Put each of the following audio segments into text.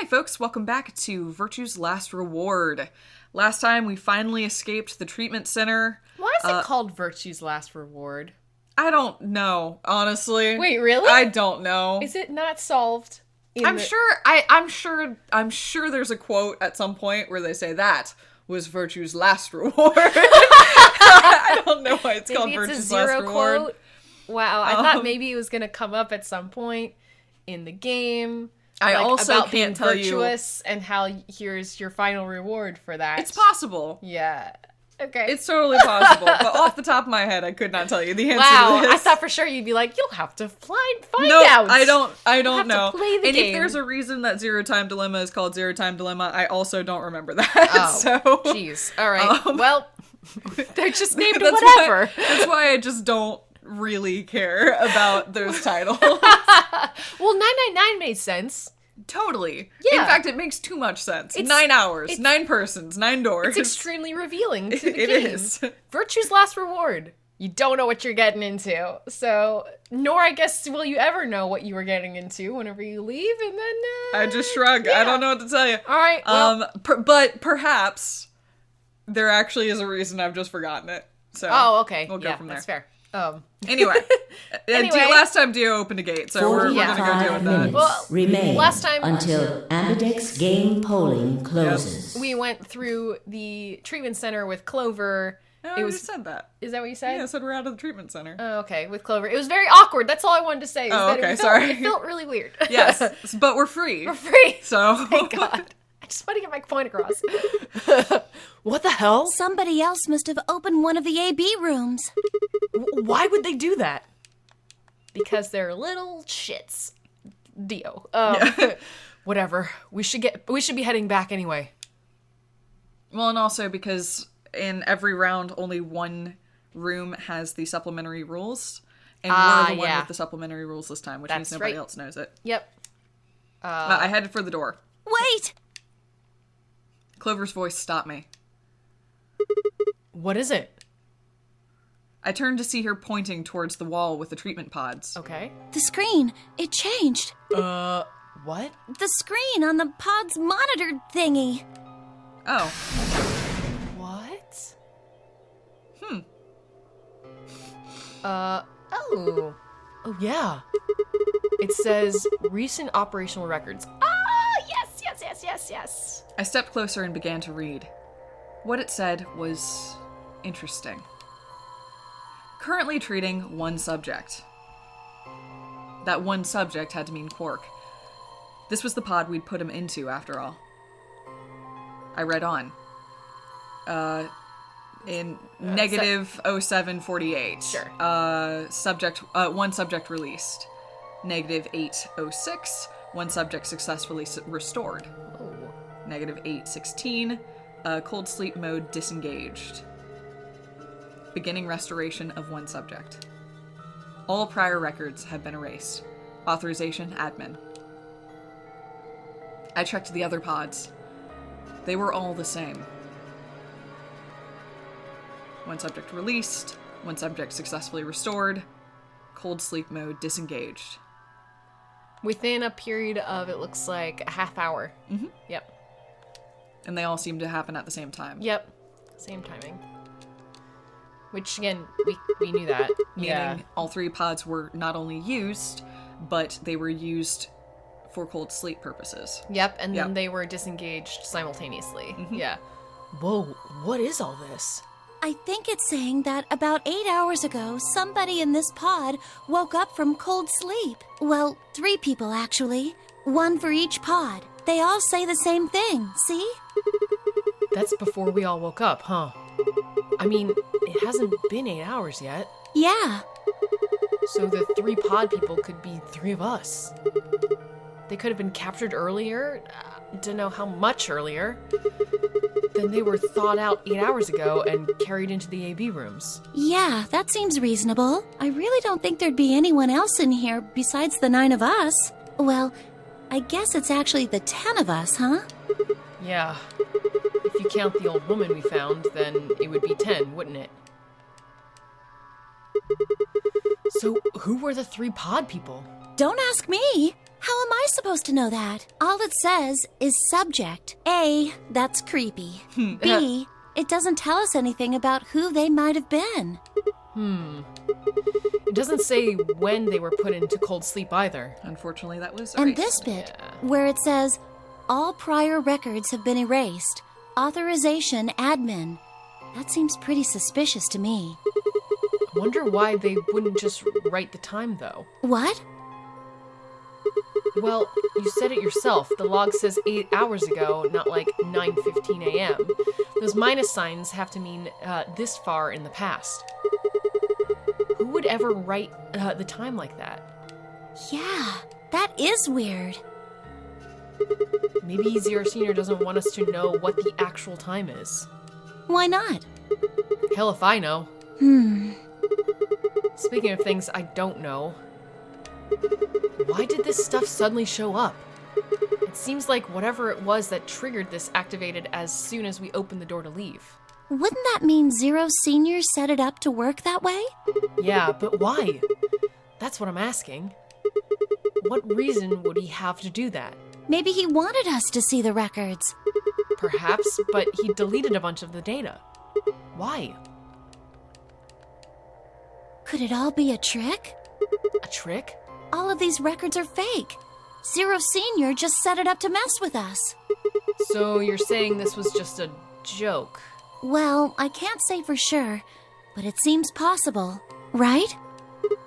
Hi folks, welcome back to Virtue's Last Reward. Last time we finally escaped the treatment center. Why is it called Virtue's Last Reward? I don't know, honestly. Wait, really? I don't know. Is it not solved? I'm sure there's a quote at some point where they say that was Virtue's last reward. I don't know why it's called Virtue's last reward. Quote. Wow, I thought maybe it was going to come up at some point in the game. I also about can't being tell virtuous and how here's your final reward for that. It's possible. Yeah. Okay. It's totally possible. But off the top of my head, I could not tell you the answer to this. I thought for sure you'd be like, you'll have to find no, out. I don't know. To play the and game. if there's a reason that Zero Time Dilemma is called Zero Time Dilemma, I also don't remember that. Oh, so, jeez. All right. Well, they just named it that's whatever. That's why I just don't really care about those titles. Well, 999 made sense. Totally. Yeah. In fact, it makes too much sense. 9 hours, 9 persons, 9 doors. It's extremely revealing to the game. It is. Virtue's last reward. You don't know what you're getting into. So, nor I guess will you ever know what you were getting into whenever you leave, and then, I just shrug. Yeah. I don't know what to tell you. All right, well. But perhaps there actually is a reason I've just forgotten it. So. Oh, okay. We'll go from there. That's fair. Anyway, last time Dio opened a gate, so we're going to go deal with that. Well, remain last time until Ambidex game polling closes. We went through the treatment center with Clover. No, I just said that. Is that what you said? Yeah, I said we're out of the treatment center. Oh, okay, with Clover. It was very awkward. That's all I wanted to say. Sorry. It felt really weird. Yes, but we're free. We're free. So thank God. I just want to get my point across. What the hell? Somebody else must have opened one of the AB rooms. Why would they do that? Because they're little shits. Dio. Whatever. We should be heading back anyway. Well, and also because in every round, only one room has the supplementary rules, and we're the one with the supplementary rules this time, which means nobody else knows it. Yep. I headed for the door. Wait! Clover's voice stopped me. What is it? I turned to see her pointing towards the wall with the treatment pods. Okay. The screen, it changed. What? The screen on the pod's monitor thingy. Oh. What? Oh. Oh, yeah. It says recent operational records. Yes. I stepped closer and began to read. What it said was interesting. Currently treating one subject. That one subject had to mean Quark. This was the pod we'd put him into, after all. I read on. In negative 0748. Sure. One subject released. Negative 806. One subject successfully restored. Oh. Negative 816. Cold sleep mode disengaged. Beginning restoration of one subject. All prior records have been erased. Authorization admin. I checked the other pods. They were all the same. One subject released. One subject successfully restored. Cold sleep mode disengaged. Within a period of, it looks like, a half hour. Mm-hmm. Yep. And they all seem to happen at the same time. Yep. Same timing. Which, again, we knew that. Meaning all 3 pods were not only used, but they were used for cold sleep purposes. Yep, and then they were disengaged simultaneously. Mm-hmm. Yeah. Whoa, what is all this? I think it's saying that about 8 hours ago, somebody in this pod woke up from cold sleep. Well, 3 people, actually. 1 for each pod. They all say the same thing, see? That's before we all woke up, huh? I mean, it hasn't been 8 hours yet. Yeah. So the 3 pod people could be 3 of us. They could have been captured earlier. Don't know how much earlier. Then they were thawed out 8 hours ago and carried into the AB rooms. Yeah, that seems reasonable. I really don't think there'd be anyone else in here besides the 9 of us. Well, I guess it's actually the 10 of us, huh? Yeah. If you count the old woman we found, then it would be 10, wouldn't it? So, who were the 3 pod people? Don't ask me. How am I supposed to know that? All it says is subject. A, that's creepy. B, it doesn't tell us anything about who they might have been. It doesn't say when they were put into cold sleep either. Unfortunately, that was And erased. this bit, Yeah. where it says, all prior records have been erased. Authorization admin. That seems pretty suspicious to me. I wonder why they wouldn't just write the time, though. What? Well, you said it yourself. The log says 8 hours ago, not like 9:15 a.m. Those minus signs have to mean this far in the past. Who would ever write the time like that? Yeah, that is weird. Maybe Zero Senior doesn't want us to know what the actual time is. Why not? Hell if I know. Speaking of things I don't know, why did this stuff suddenly show up? It seems like whatever it was that triggered this activated as soon as we opened the door to leave. Wouldn't that mean Zero Senior set it up to work that way? Yeah, but why? That's what I'm asking. What reason would he have to do that? Maybe he wanted us to see the records. Perhaps, but he deleted a bunch of the data. Why? Could it all be a trick? A trick? All of these records are fake. Zero Senior just set it up to mess with us. So you're saying this was just a joke? Well, I can't say for sure, but it seems possible, right?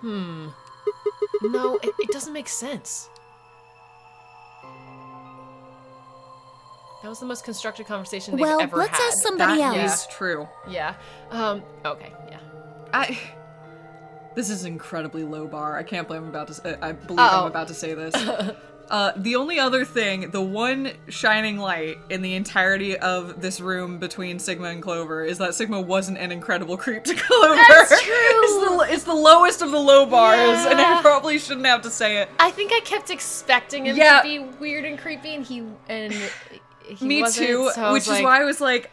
No, it doesn't make sense. That was the most constructive conversation they've Well, ever let's had. ask somebody That else. is true. Yeah. Okay, yeah. This is incredibly low bar. I can't believe I'm about to. I believe Uh-oh. I'm about to say this. The only other thing, the one shining light in the entirety of this room between Sigma and Clover is that Sigma wasn't an incredible creep to Clover. That's true! It's the lowest of the low bars, and I Yeah. probably shouldn't have to say it. I think I kept expecting him Yeah. to be weird and creepy, and he Me wasn't, too, so I which was is why I was like,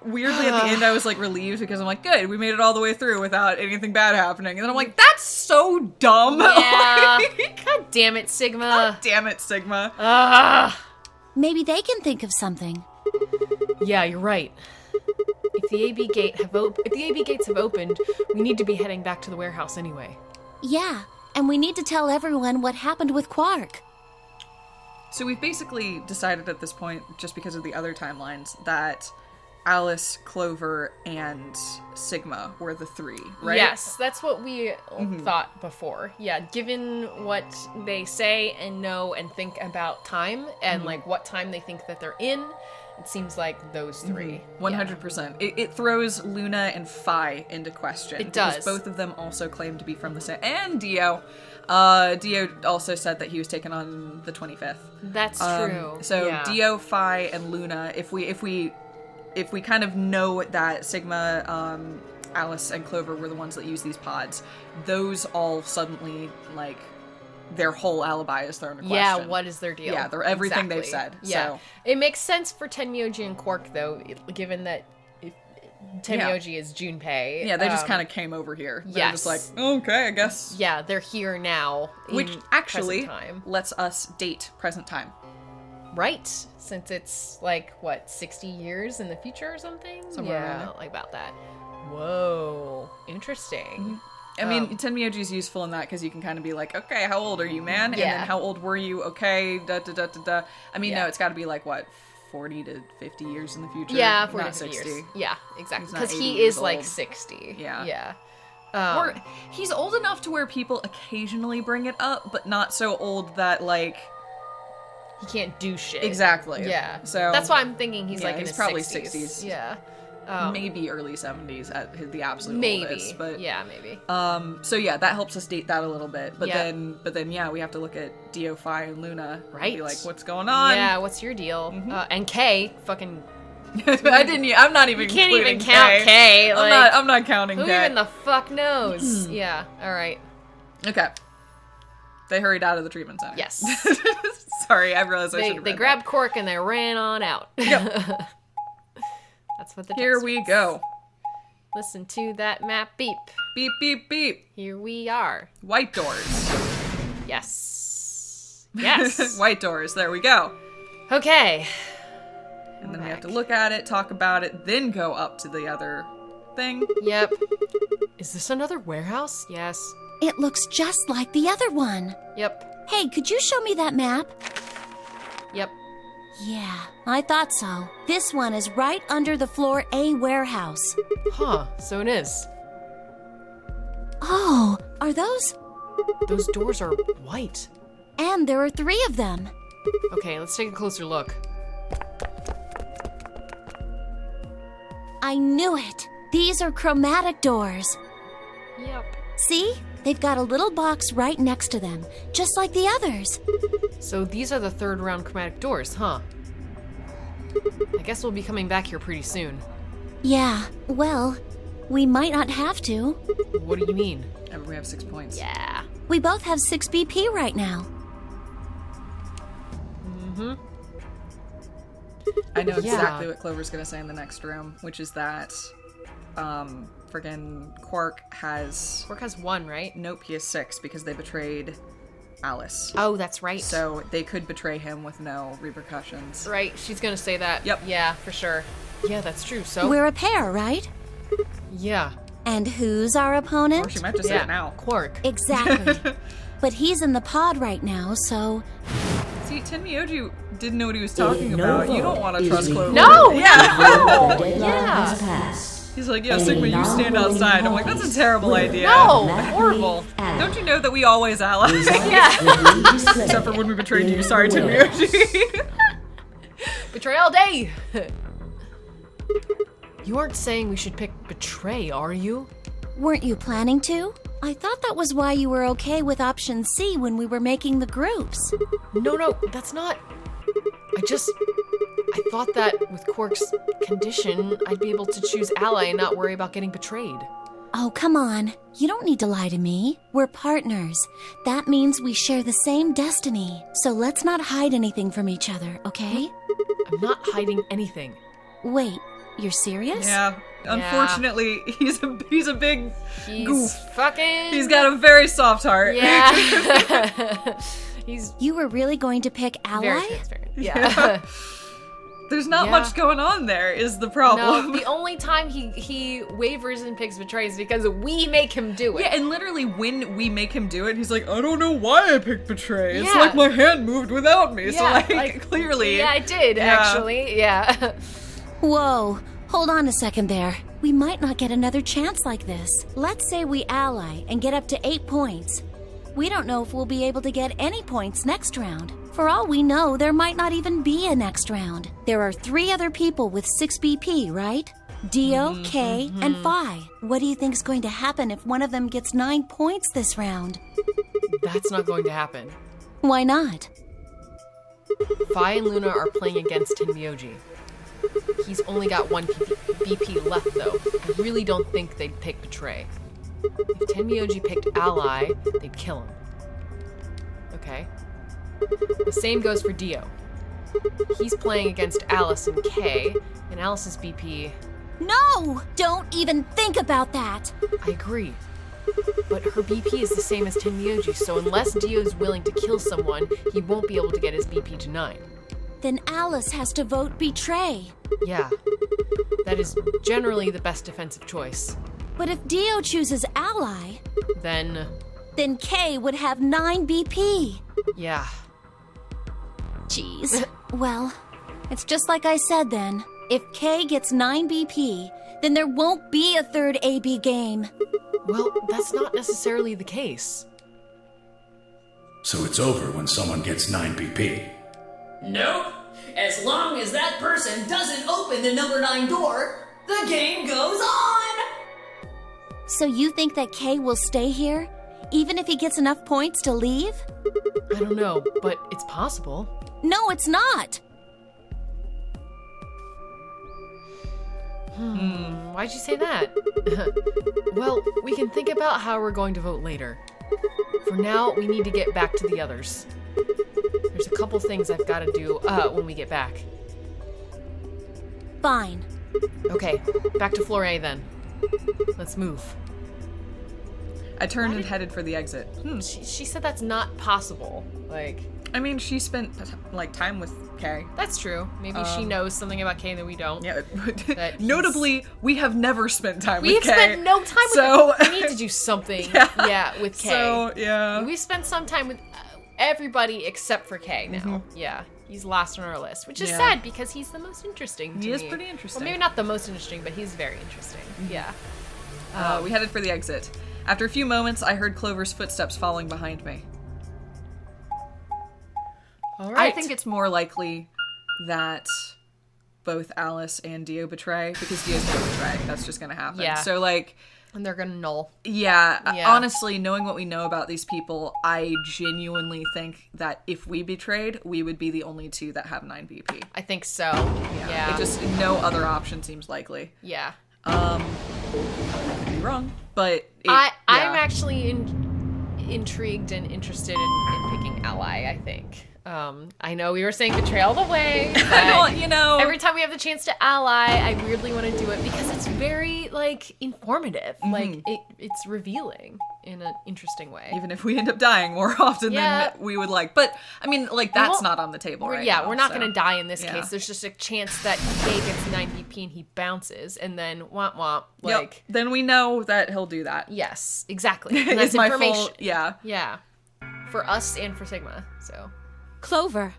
weirdly at the end I was like relieved because I'm like, good, we made it all the way through without anything bad happening. And then I'm like, that's so dumb. Yeah. God damn it, Sigma. Damn it, Sigma. Maybe they can think of something. Yeah, you're right. If the AB gates have opened, we need to be heading back to the warehouse anyway. Yeah, and we need to tell everyone what happened with Quark. So we've basically decided at this point, just because of the other timelines, that Alice, Clover, and Sigma were the three, right? Yes, that's what we thought before. Yeah, given what they say and know and think about time and like what time they think that they're in, it seems like those three. 100%. It throws Luna and Phi into question. It because does. both of them also claim to be from the same. And Dio. Dio also said that he was taken on the 25th. That's true. So yeah. Dio, Phi, and Luna. If we kind of know that Sigma, Alice, and Clover were the ones that use these pods, those all suddenly like their whole alibi is thrown into question. Yeah, what is their deal? Yeah, they're everything they've Exactly. said. Yeah. So. It makes sense for Tenmyoji and Quark, though, given that Tenmyoji is Junpei. Yeah, they just kind of came over here. They're yes. just like, okay, I guess. Yeah, they're here now. Which in actually present time. lets us date present time. Right, since it's like, what, 60 years in the future or something? Somewhere around yeah, there. like about that. Whoa, interesting. I mean, Tenmyoji is useful in that because you can kind of be like, okay, how old are you, man? And Yeah. then how old were you? Okay, da da da da da. I mean, Yeah. no, it's got to be like, what, 40 to 50 years in the future? Yeah, 40 not to 50 60. years. Yeah, exactly. He's not Because 80 he years is like old. 60. Yeah. Yeah. Or he's old enough to where people occasionally bring it up, but not so old that, like... He can't do shit. Exactly. Yeah. So that's why I'm thinking he's yeah, like in he's his probably 60s. 60s. Yeah. maybe early 70s at the absolute Maybe. oldest. But, yeah, maybe. So yeah, that helps us date that a little bit. But Yeah. then yeah, we have to look at Dio, Phi, and Luna. And Right. be like, what's going on? Yeah, what's your deal? And Kay, fucking... I'm not even You can't even including count Kay. Like, I'm not counting who Kay. even the fuck knows? Yeah, alright. Okay. They hurried out of the treatment center. Yes. Sorry, I realized I should have They read grabbed Cork and they ran on out. Yep. That's what the Here text we reads. go. Listen to that map beep. Beep, beep, beep. Here we are. White doors. Yes. Yes. White doors. There we go. Okay. And then we have to look at it, talk about it, then go up to the other thing. Yep. Is this another warehouse? Yes. It looks just like the other one. Yep. Hey, could you show me that map? Yep. Yeah, I thought so. This one is right under the floor A warehouse. Huh, so it is. Oh, are those? Those doors are white. And there are 3 of them. Okay, let's take a closer look. I knew it. These are chromatic doors. Yep. See? They've got a little box right next to them, just like the others. So these are the 3rd round chromatic doors, huh? I guess we'll be coming back here pretty soon. Yeah, well, we might not have to. What do you mean? And we have 6 points. Yeah. We both have 6 BP right now. Mm-hmm. I know Yeah. exactly what Clover's gonna say in the next room, which is that, friggin' Quark has... Quark has 1, right? Nope, he has 6 because they betrayed Alice. Oh, that's right. So they could betray him with no repercussions. Right, she's gonna say that. Yep. Yeah, for sure. Yeah, that's true. So We're a pair, right? yeah. And who's our Or opponent? she might just say Yeah. it now. Quark. Exactly. But he's in the pod right now, so... See, Tenmyoji didn't know what he was talking no about. You don't want to vote trust is Clover. No! Yeah! The deadline Yeah. has passed. He's like, yeah, And Sigma, you now stand voting outside. I'm like, that's a terrible will idea. No! Horrible. Ally. Don't you know that we always ally? Yeah. will be displayed Except for when we betrayed you. in Sorry, the warehouse. Tenmyoji. Betray all day! You aren't saying we should pick betray, are you? Weren't you planning to? I thought that was why you were okay with option C when we were making the groups. No, that's not... I thought that with Quark's condition, I'd be able to choose ally and not worry about getting betrayed. Oh, come on. You don't need to lie to me. We're partners. That means we share the same destiny. So let's not hide anything from each other, okay? I'm not hiding anything. Wait, you're serious? Yeah. Unfortunately, he's a big He's goof. fucking... He's got a very soft heart. Yeah. He's You were really going to pick ally? very transparent. Yeah. There's not Yeah. much going on there, is the problem. No, the only time he wavers and picks betray is because we make him do it. Yeah, and literally when we make him do it, he's like, I don't know why I picked betray. It's Yeah. like my hand moved without me. So Yeah, like clearly. Yeah, I did, Yeah. actually. Yeah. Whoa, hold on a second there. We might not get another chance like this. Let's say we ally and get up to 8 points. We don't know if we'll be able to get any points next round. For all we know, there might not even be a next round. There are 3 other people with 6 BP, right? Dio, Kay, and Phi. What do you think's going to happen if one of them gets 9 points this round? That's not going to happen. Why not? Phi and Luna are playing against Tenmyoji. He's only got 1 BP left, though. I really don't think they'd pick betray. If Tenmyoji picked ally, they'd kill him. Okay? The same goes for Dio. He's playing against Alice and Kay, and Alice's BP... No! Don't even think about that! I agree. But her BP is the same as Tenmyoji, so unless Dio's willing to kill someone, he won't be able to get his BP to 9. Then Alice has to vote betray. Yeah. That is generally the best defensive choice. But if Dio chooses ally, Then... then Kay would have 9 BP. yeah. Jeez. Well, it's just like I said then. If Kay gets 9 BP, then there won't be a third AB game. Well, that's not necessarily the case. So it's over when someone gets 9 BP. Nope. As long as that person doesn't open the number 9 door, the game goes on! So you think that Kay will stay here, even if he gets enough points to leave? I don't know, but it's possible. No, it's not. Why'd you say that? Well, we can think about how we're going to vote later. For now, we need to get back to the others. There's a couple things I've got to do when we get back. Fine. Okay, back to floor A then. Let's move. I turned and headed for the exit. She said that's not possible. Like, I mean, she spent like time with Kay. That's true. Maybe she knows something about Kay that we don't. Yeah. That Notably, we have never spent time we with have Kay. spent no time with So we need to do something. Yeah. With Kay. So yeah. We spent some time with everybody except for Kay now. Yeah. He's last on our list, which is sad because he's the most interesting to me. He is pretty interesting. Well, maybe not the most interesting, but he's very interesting. Yeah. We headed for the exit. After a few moments, I heard Clover's footsteps following behind me. All right. I think it's more likely that both Alice and Dio betray, because Dio's gonna betray. That's just gonna happen. Yeah. So, like... And they're gonna null. Yeah, Yeah. honestly, knowing what we know about these people, I genuinely think that if we betrayed, we would be the only two that have 9 BP. I think so. Yeah. It just, no other option seems likely. Yeah. I could be wrong, but... I'm yeah. actually intrigued and interested in picking Ally, I think. I know we were saying betray all the way, but Well, you know... every time we have the chance to ally, I weirdly want to do it because it's very, like, informative. Like, it's revealing in an interesting way. Even if we end up dying more often than we would like. But, I mean, like, that's not on the table right now. We're not so. going to die in this Yeah. case. There's just a chance that Kay gets 9 BP and he bounces, and then womp womp. Like, Yep. Then we know that he'll do that. yes, exactly. And that's It's my information. full... Yeah. Yeah. For us and for Sigma, so. Clover.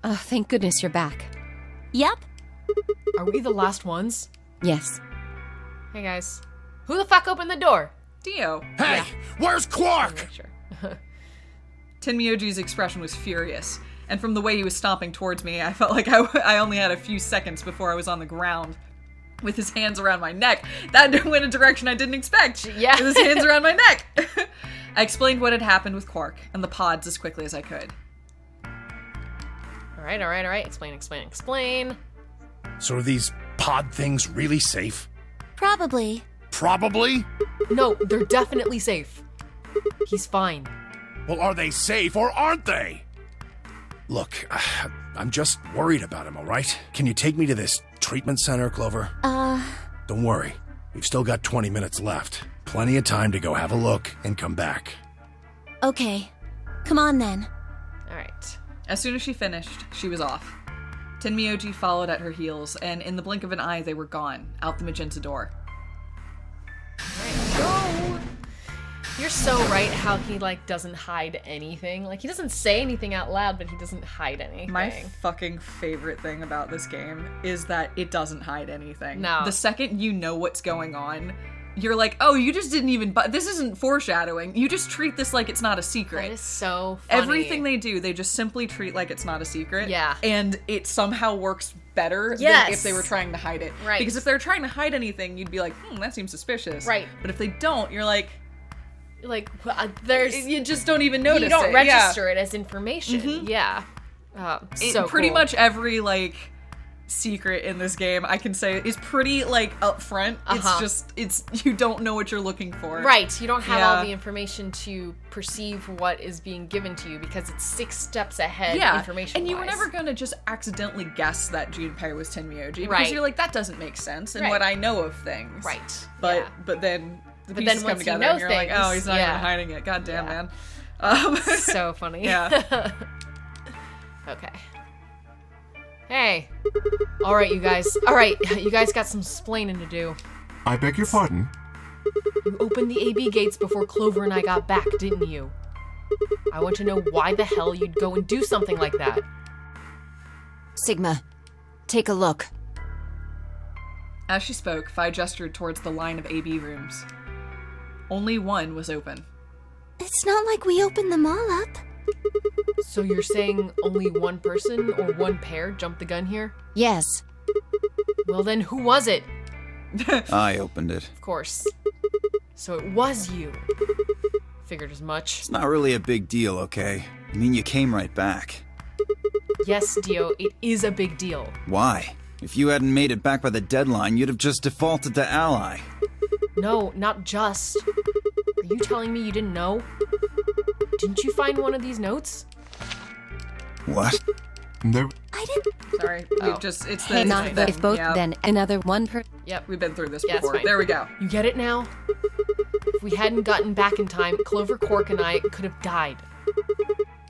Oh, thank goodness you're back. Yep. Are we the last ones? Yes. Hey guys. Who the fuck opened the door? Dio. Hey, where's Quark? Make sure. Tenmyoji's expression was furious, and from the way he was stomping towards me, I felt like I only had a few seconds before I was on the ground. With his hands around my neck. That went a direction I didn't expect. Yeah. With his hands around my neck. I explained what had happened with Quark and the pods as quickly as I could. All right. Explain. So are these pod things really safe? Probably. Probably? No, they're definitely safe. He's fine. Well, are they safe or aren't they? Look, I'm just worried about him, all right? Can you take me to this treatment center, Clover? Don't worry. We've still got 20 minutes left. Plenty of time to go have a look and come back. Okay. Come on then. All right. As soon as she finished, she was off. Tenmyoji followed at her heels, and in the blink of an eye, they were gone, out the magenta door. All right, go. You're so right how he, like, doesn't hide anything. Like, he doesn't say anything out loud, but he doesn't hide anything. My fucking favorite thing about this game is that it doesn't hide anything. No. The second you know what's going on, you're like, oh, you just didn't even... this isn't foreshadowing. You just treat this like it's not a secret. That is so funny. Everything they do, they just simply treat like it's not a secret. Yeah. And it somehow works better Yes. than if they were trying to hide it. Right. Because if they're trying to hide anything, you'd be like, that seems suspicious. Right. But if they don't, you're like... Like, there's... You just don't even notice it. You don't Yeah. register it as information. Yeah. So pretty cool. much every, like, secret in this game, I can say, is pretty, like, upfront. It's you don't know what you're looking for. Right, you don't have all Yeah. the information to perceive what is being given to you because it's 6 steps ahead Yeah, information. and you were never gonna just accidentally guess that Junpei was Tenmyoji, because Right. you're like, that doesn't make sense in Right. what I know of things. Right. But yeah. but then the But pieces then come once you together know and you're like, oh, things, he's not yeah. even hiding it. God damn, Yeah. man. So funny. Yeah. Okay. Hey. All right, you guys. All right, you guys got some splaining to do. I beg your pardon? You opened the AB gates before Clover and I got back, didn't you? I want to know why the hell you'd go and do something like that. Sigma, take a look. As she spoke, Phi gestured towards the line of AB rooms. Only one was open. It's not like we opened them all up. So you're saying only one person or one pair jumped the gun here? Yes. Well then, who was it? I opened it. Of course. So it was you. Figured as much. It's not really a big deal, okay? I mean, you came right back. Yes, Dio, it is a big deal. Why? If you hadn't made it back by the deadline, you'd have just defaulted to Ally. No, not just. Are you telling me you didn't know? Didn't you find one of these notes? What? There. I didn't. Sorry, we've just, it's the, Hey, it's not the thing. if both, Yeah. then another one per. Yep. We've been through this Yeah, it's before. fine. There we go. You get it now? If we hadn't gotten back in time, Clover, Quark, and I could have died.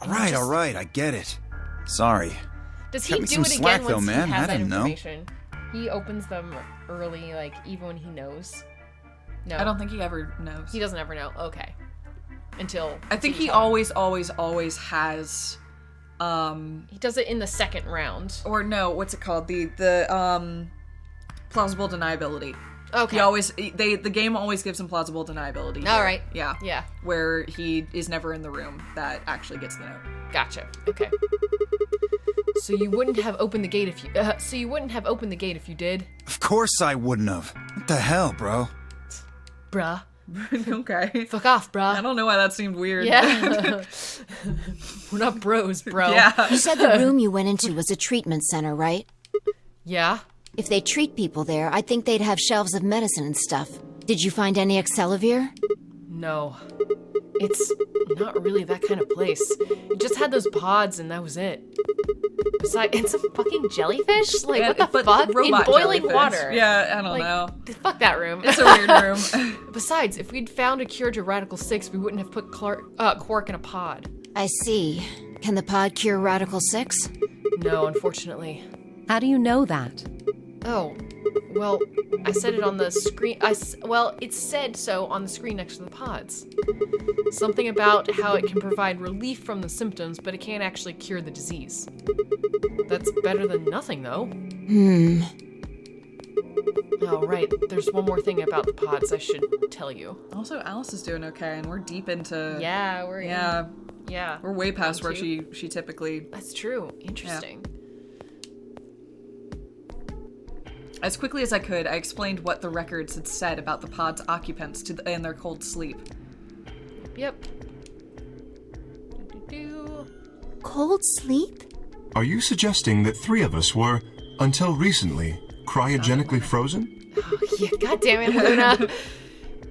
All right, I get it. Sorry. Does he Cut me do some it slack, again though, once man. he has I that didn't know. information? He opens them early, like, even when he knows? No. I don't think he ever knows. He doesn't ever know. Okay. Until... I think he always has... He does it in the second round. Or no, what's it called? The plausible deniability. Okay. The game always gives him plausible deniability. All right. Yeah. Yeah. Where he is never in the room that actually gets the note. Gotcha. Okay. So you wouldn't have opened the gate if you did? Of course I wouldn't have. What the hell, bro? Bruh. Okay. Fuck off, bruh. I don't know why that seemed weird. Yeah. We're not bros, bro. Yeah. You said the room you went into was a treatment center, right? Yeah? If they treat people there, I think they'd have shelves of medicine and stuff. Did you find any Excelavir? No. It's not really that kind of place. You just had those pods and that was it. Besides, and some fucking jellyfish? Like, what the fuck? In Robot boiling jellyfish. water. Yeah, I don't know. Fuck that room. It's a weird room. Besides, if we'd found a cure to Radical 6, we wouldn't have put Quark in a pod. I see. Can the pod cure Radical 6? No, unfortunately. How do you know that? Oh, well, I said it on the screen. It said so on the screen next to the pods. Something about how it can provide relief from the symptoms, but it can't actually cure the disease. That's better than nothing, though. Oh, right. There's one more thing about the pods I should tell you. Also, Alice is doing okay, and we're deep into... Yeah, we're way past where she typically... That's true. Interesting. Yeah. As quickly as I could, I explained what the records had said about the pod's occupants and their cold sleep. Yep. Cold sleep? Are you suggesting that 3 of us were, until recently, cryogenically frozen? Oh, yeah, God damn it, Luna.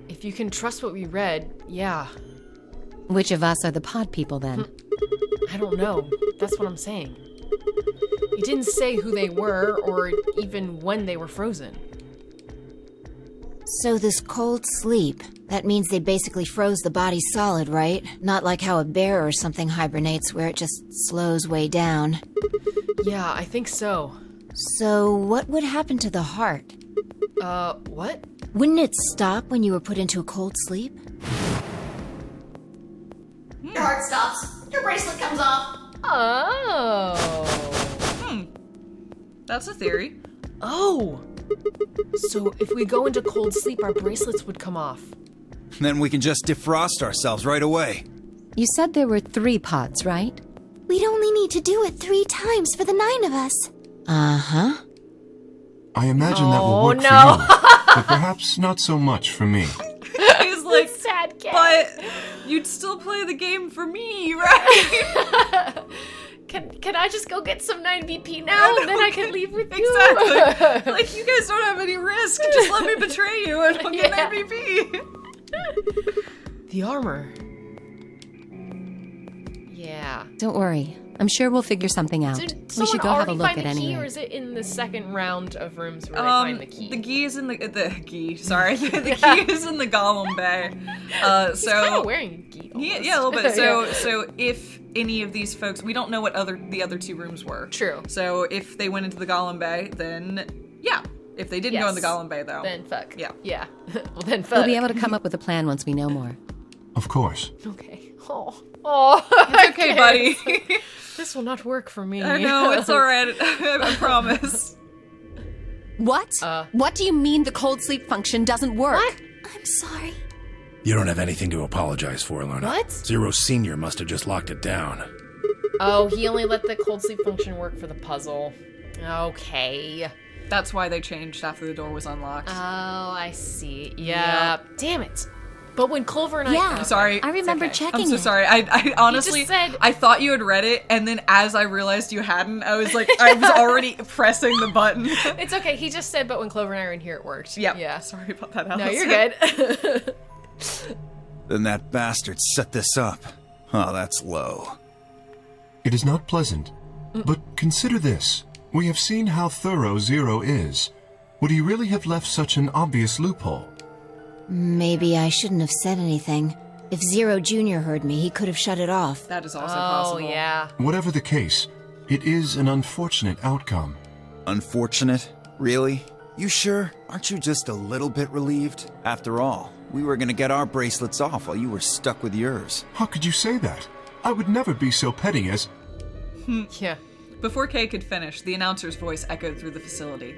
If you can trust what we read, yeah. Which of us are the pod people then? I don't know. That's what I'm saying. It didn't say who they were or even when they were frozen. So this cold sleep, that means they basically froze the body solid, right? Not like how a bear or something hibernates where it just slows way down. Yeah, I think so. So what would happen to the heart? What? Wouldn't it stop when you were put into a cold sleep? Your heart stops. Your bracelet comes off. Oh. That's a theory. Oh. So if we go into cold sleep, our bracelets would come off. Then we can just defrost ourselves right away. You said there were 3 pods, right? We'd only need to do it 3 times for the 9 of us. Uh-huh. I imagine that will work for you, but perhaps not so much for me. He's like, sad cat. but you'd still play the game for me, right? Can I just go get some 9BP now and then I can leave with you? Exactly. Like, you guys don't have any risk. Just let me betray you and I'll get an MVP. The armor. Yeah. Don't worry. I'm sure we'll figure something out. Did We should go have a look at the key, anyway. or is it in the second round of rooms where they find the key? The key is in the key. Sorry, the key is in the Golem Bay. He's kind of wearing a key. Almost. Yeah, a little bit. So if any of these folks, we don't know what the other 2 rooms were. True. So if they went into the Golem Bay, then yeah. If they didn't go in the Golem Bay, though, then fuck. Yeah. Yeah. Well, then fuck. We'll be able to come up with a plan once we know more. Of course. Okay. Oh. It's okay, buddy. This will not work for me. I know, it's alright. I promise. What? What do you mean the cold sleep function doesn't work? What? I'm sorry. You don't have anything to apologize for, Luna. What? Zero Senior must have just locked it down. Oh, he only let the cold sleep function work for the puzzle. Okay. That's why they changed after the door was unlocked. Oh, I see. Yeah. Damn it. But when Clover and Yeah. Sorry. I remember okay. checking I'm so it. sorry. I honestly, said- I thought you had read it, and then as I realized you hadn't, I was like, I was already pressing the button. It's okay. He just said, but when Clover and I were in here, it worked. Yep. Yeah. Sorry about that, Allison. No, you're good. Then that bastard set this up. Oh, that's low. It is not pleasant. But consider this. We have seen how thorough Zero is. Would he really have left such an obvious loophole? Maybe I shouldn't have said anything. If Zero Jr. heard me, he could have shut it off. That is also possible. Oh, yeah. Whatever the case, it is an unfortunate outcome. Unfortunate? Really? You sure? Aren't you just a little bit relieved? After all, we were gonna get our bracelets off while you were stuck with yours. How could you say that? I would never be so petty as... Yeah. Before Kay could finish, the announcer's voice echoed through the facility.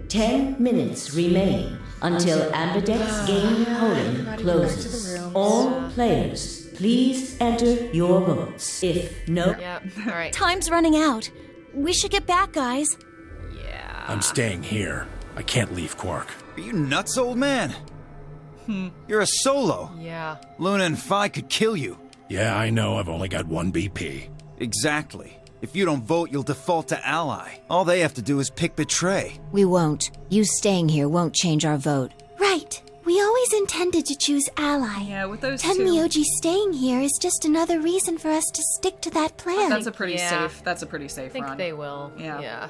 10 minutes remain until Ambidex game polling closes. All players, please enter your votes. If no... Yep. All right. Time's running out. We should get back, guys. Yeah. I'm staying here. I can't leave Quark. Are you nuts, old man? You're a solo. Yeah. Luna and Phi could kill you. Yeah, I know. I've only got one BP. Exactly. If you don't vote, you'll default to ally. All they have to do is pick Betray. We won't. You staying here won't change our vote. Right. We always intended to choose ally. Yeah, with those two... Tenmyoji staying here is just another reason for us to stick to that plan. That's a pretty Yeah. safe. That's a pretty safe I think run. they will. Yeah.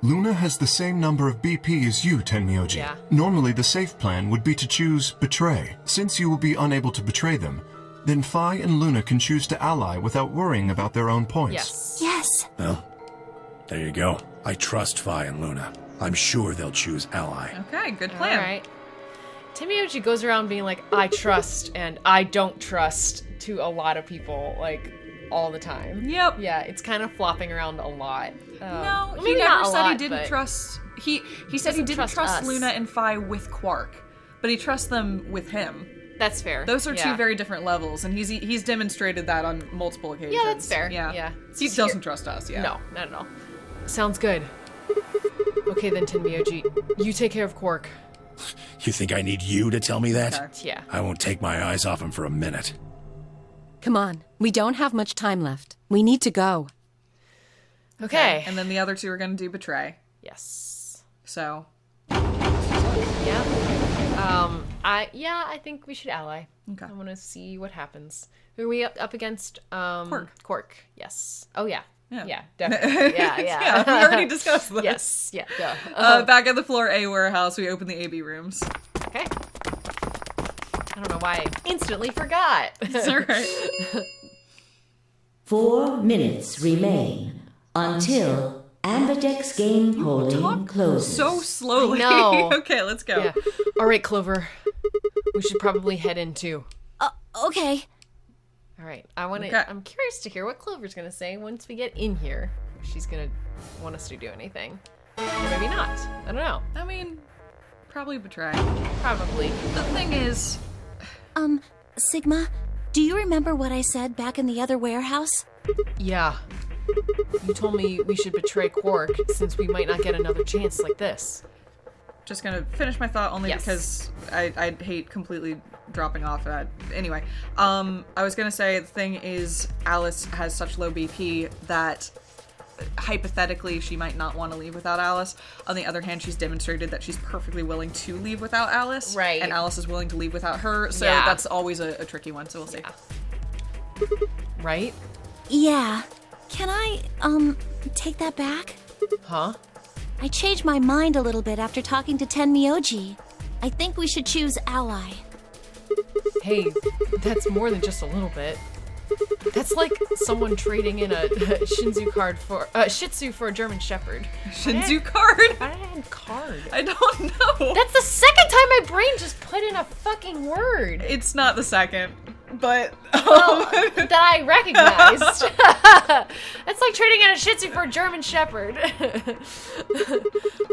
Luna has the same number of BP as you, Tenmyoji. Yeah. Normally, the safe plan would be to choose Betray. Since you will be unable to betray them, then Phi and Luna can choose to ally without worrying about their own points. Yes. Yes. Well, there you go. I trust Phi and Luna. I'm sure they'll choose ally. Okay, good plan. All right. Tenmyoji goes around being like, I trust and I don't trust to a lot of people, like, all the time. Yep. Yeah, it's kind of flopping around a lot. No, well, he maybe never not a said lot, he didn't but trust. He said he doesn't didn't trust trust us. Luna and Phi with Quark, but he trusts them with him. That's fair. Those are Yeah. two very different levels, and he's demonstrated that on multiple occasions. Yeah, that's fair. Yeah, Yeah. He doesn't trust us. Yeah. No, not at all. Sounds good. Okay then, Tenmyoji, you take care of Quark. You think I need you to tell me that? Okay. Yeah. I won't take my eyes off him for a minute. Come on. We don't have much time left. We need to go. Okay. And then the other two are going to do betray. Yes. So Yeah. I think we should ally. Okay. I want to see what happens. Who are we up against? Quark. Yes. Oh yeah. Yeah, definitely. Yeah. yeah, we already discussed this. Yes. Yeah. Duh. Back at the floor A warehouse, we open the AB rooms. Okay. I don't know why I instantly forgot. It's all right. 4 minutes remain until Ambidex game polling closes. So slowly. I know. Okay, let's go. Yeah. All right, Clover. We should probably head in too. Okay. All right. I'm curious to hear what Clover's gonna say once we get in here. If she's gonna want us to do anything, or maybe not. I don't know. I mean, probably betray. Probably. The thing is, Sigma, do you remember what I said back in the other warehouse? Yeah. You told me we should betray Quark since we might not get another chance like this. just gonna finish my thought only Yes. because I hate completely dropping off that. Anyway, I was gonna say the thing is Alice has such low BP that hypothetically she might not want to leave without Alice. On the other hand, she's demonstrated that she's perfectly willing to leave without Alice. Right. And Alice is willing to leave without her, so Yeah. that's always a tricky one, so we'll see. Yeah. Right? Yeah. Can I, take that back? Huh? I changed my mind a little bit after talking to Tenmyoji. I think we should choose ally. Hey, that's more than just a little bit. That's like someone trading in a Shih Tzu for a German Shepherd. Shinzu card? Why did I add card? I don't know. That's the second time my brain just put in a fucking word. It's not the second, but Well, that I recognized. That's like trading in a Shih Tzu for a German Shepherd.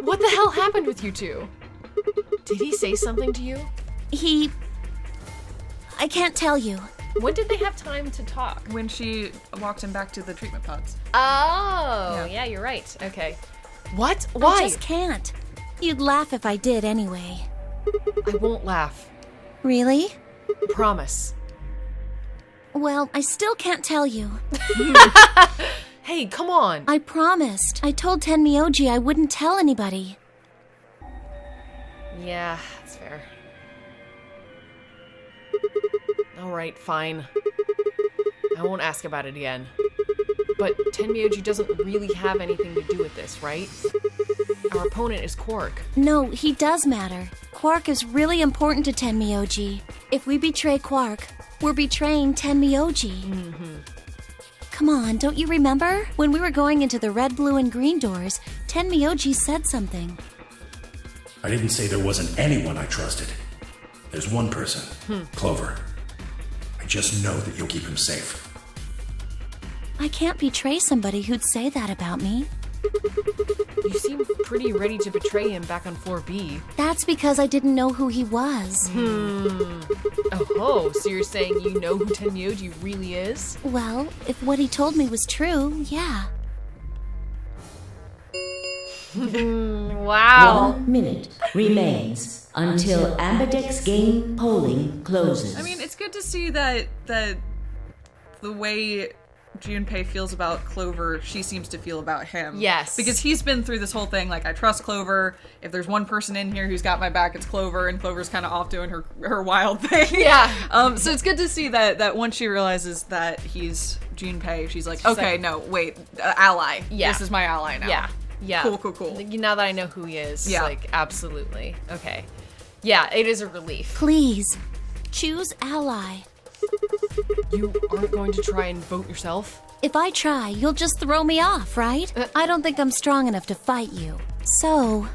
What the hell happened with you two? Did he say something to you? I can't tell you. When did they have time to talk? when she walked him back to the treatment pods. Oh, yeah, you're right. Okay. What? I Why? just can't. You'd laugh if I did anyway. I won't laugh. Really? Promise. Well, I still can't tell you. Hey, come on. I promised. I told Tenmyoji I wouldn't tell anybody. Yeah, that's fair. Alright, fine. I won't ask about it again. But Tenmyoji doesn't really have anything to do with this, right? Our opponent is Quark. No, he does matter. Quark is really important to Tenmyoji. If we betray Quark, we're betraying Tenmyoji. Come on, don't you remember? When we were going into the red, blue, and green doors, Tenmyoji said something. I didn't say there wasn't anyone I trusted. There's one person, Clover. I just know that you'll keep him safe. I can't betray somebody who'd say that about me. You seem pretty ready to betray him back on floor B. That's because I didn't know who he was. Oh, so you're saying you know who Tenmyoji really is? Well, if what he told me was true, yeah. Wow. 1 minute remains until Ambidex game polling closes. I mean, it's good to see that the way Junpei feels about Clover, she seems to feel about him. Yes. Because he's been through this whole thing, like, I trust Clover. If there's one person in here who's got my back, it's Clover, and Clover's kind of off doing her wild thing. Yeah. So it's good to see that once she realizes that he's Junpei, she's like, okay, no, wait, ally. Yeah. This is my ally now. Yeah. Yeah. Cool. Now that I know who he is, Yeah. like, absolutely. Okay. Yeah, it is a relief. Please, choose ally. You aren't going to try and vote yourself? If I try, you'll just throw me off, right? I don't think I'm strong enough to fight you. So...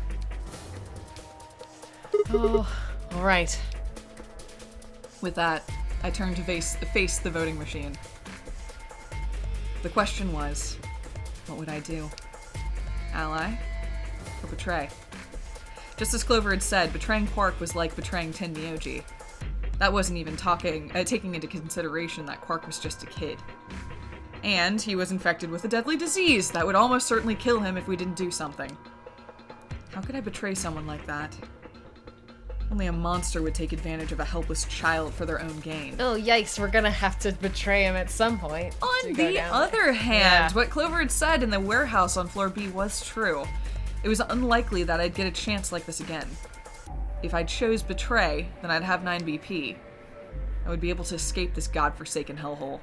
Oh, all right. With that, I turned to face the voting machine. The question was, what would I do? Ally or betray? Just as Clover had said, betraying Quark was like betraying Tenmyoji. That wasn't even taking into consideration that Quark was just a kid. And he was infected with a deadly disease that would almost certainly kill him if we didn't do something. How could I betray someone like that? Only a monster would take advantage of a helpless child for their own gain. Oh, yikes, we're gonna have to betray him at some point. On the other hand, what Clover had said in the warehouse on floor B was true. It was unlikely that I'd get a chance like this again. If I chose betray, then I'd have 9 BP. I would be able to escape this godforsaken hellhole.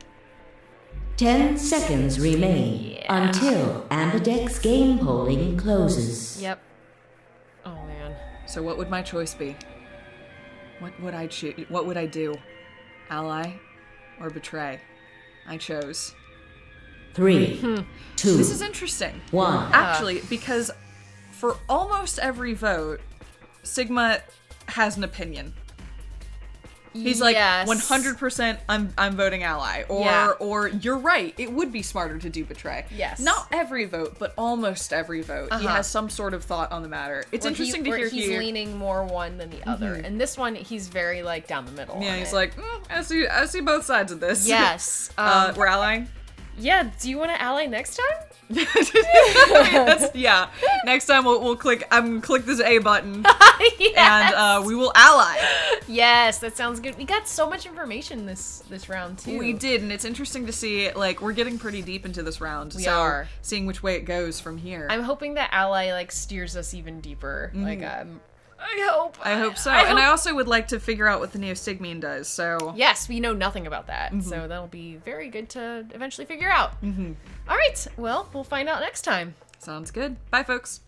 10 seconds remain until Ambidex game polling closes. Yep. Oh, man. So what would my choice be? What would I choose? What would I do? Ally or betray? I chose 3, 2, This is interesting. 1. Actually, because for almost every vote, Sigma has an opinion. He's like, 100% I'm voting ally. Or you're right, it would be smarter to do betray. Yes. Not every vote, but almost every vote. He has some sort of thought on the matter. It's interesting to hear he's leaning more one than the other. And this one, he's very, like, down the middle. Yeah, he's like, I see both sides of this. Yes. We're allying? Yeah, do you want to ally next time? Yeah. Next time we'll click this A button. Yes. And we will ally. Yes, that sounds good. We got so much information this round too. We did, and it's interesting to see, like, we're getting pretty deep into this round. We are. Seeing which way it goes from here. I'm hoping that ally, like, steers us even deeper. Like, I hope so. And I also would like to figure out what the Neostigmine does, so... Yes, we know nothing about that, so that'll be very good to eventually figure out. All right, well, we'll find out next time. Sounds good. Bye, folks.